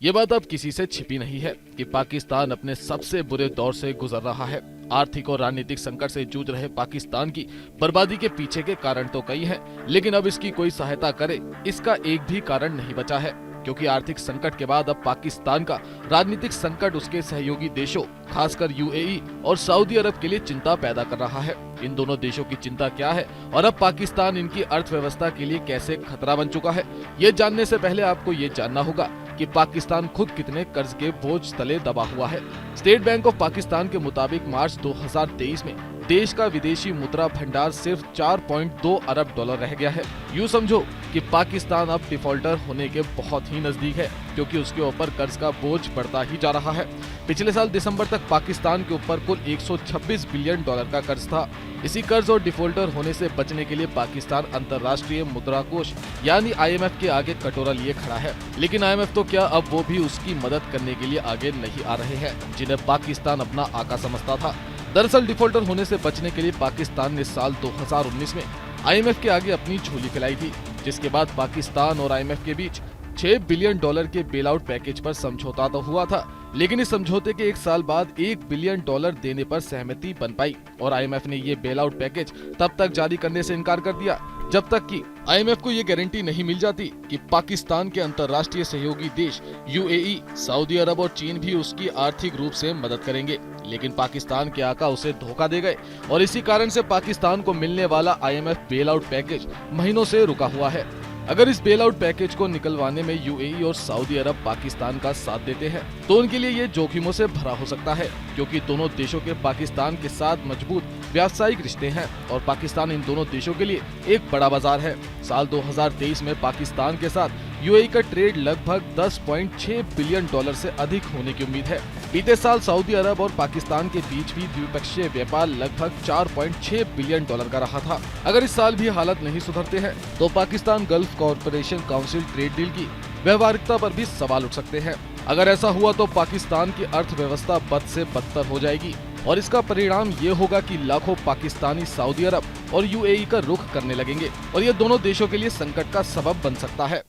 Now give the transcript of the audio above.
ये बात अब किसी से छिपी नहीं है कि पाकिस्तान अपने सबसे बुरे दौर से गुजर रहा है। आर्थिक और राजनीतिक संकट से जूझ रहे पाकिस्तान की बर्बादी के पीछे के कारण तो कई हैं, लेकिन अब इसकी कोई सहायता करे इसका एक भी कारण नहीं बचा है। क्योंकि आर्थिक संकट के बाद अब पाकिस्तान का राजनीतिक संकट उसके सहयोगी देशों, खासकर यूएई और सऊदी अरब के लिए चिंता पैदा कर रहा है। इन दोनों देशों की चिंता क्या है और अब पाकिस्तान इनकी अर्थव्यवस्था के लिए कैसे खतरा बन चुका है, ये जानने से पहले आपको ये जानना होगा कि पाकिस्तान खुद कितने कर्ज के बोझ तले दबा हुआ है। स्टेट बैंक ऑफ पाकिस्तान के मुताबिक मार्च 2023 में देश का विदेशी मुद्रा भंडार सिर्फ 4.2 अरब डॉलर रह गया है। यूँ समझो कि पाकिस्तान अब डिफॉल्टर होने के बहुत ही नजदीक है, क्योंकि उसके ऊपर कर्ज का बोझ बढ़ता ही जा रहा है। पिछले साल दिसंबर तक पाकिस्तान के ऊपर कुल 126 बिलियन डॉलर का कर्ज था। इसी कर्ज और डिफॉल्टर होने से बचने के लिए पाकिस्तान अंतर्राष्ट्रीय मुद्रा कोष यानी IMF के आगे कटोरा लिए खड़ा है। लेकिन IMF तो क्या, अब वो भी उसकी मदद करने के लिए आगे नहीं आ रहे हैं, जिन्हें पाकिस्तान अपना आका समझता था। दरअसल डिफॉल्टर होने से बचने के लिए पाकिस्तान ने साल 2019 में IMF के आगे अपनी झोली फैलाई थी, जिसके बाद पाकिस्तान और IMF के बीच 6 बिलियन डॉलर के बेल आउट पैकेज पर समझौता तो हुआ था, लेकिन इस समझौते के एक साल बाद 1 बिलियन डॉलर देने पर सहमति बन पाई और IMF ने ये बेल आउट पैकेज तब तक जारी करने से इनकार कर दिया जब तक कि IMF को ये गारंटी नहीं मिल जाती कि पाकिस्तान के अंतर्राष्ट्रीय सहयोगी देश UAE, सऊदी अरब और चीन भी उसकी आर्थिक रूप से मदद करेंगे। लेकिन पाकिस्तान के आका उसे धोखा दे गए और इसी कारण से पाकिस्तान को मिलने वाला IMF बेल आउट पैकेज महीनों से रुका हुआ है। अगर इस बेल आउट पैकेज को निकलवाने में UAE और सऊदी अरब पाकिस्तान का साथ देते हैं तो उनके लिए ये जोखिमों से भरा हो सकता है, क्योंकि दोनों देशों के पाकिस्तान के साथ मजबूत व्यावसायिक रिश्ते हैं और पाकिस्तान इन दोनों देशों के लिए एक बड़ा बाजार है। साल 2023 में पाकिस्तान के साथ UAE का ट्रेड लगभग 10.6 बिलियन डॉलर से अधिक होने की उम्मीद है। बीते साल सऊदी अरब और पाकिस्तान के बीच भी द्विपक्षीय व्यापार लगभग 4.6 बिलियन डॉलर का रहा था। अगर इस साल भी हालत नहीं सुधरते हैं तो Pakistan gulf corporation council trade deal की व्यवहारिकता पर भी सवाल उठ सकते हैं। अगर ऐसा हुआ तो पाकिस्तान की अर्थव्यवस्था बद से बदतर हो जाएगी और इसका परिणाम ये होगा कि लाखों पाकिस्तानी सऊदी अरब और UAE का रुख करने लगेंगे और ये दोनों देशों के लिए संकट का सबब बन सकता है।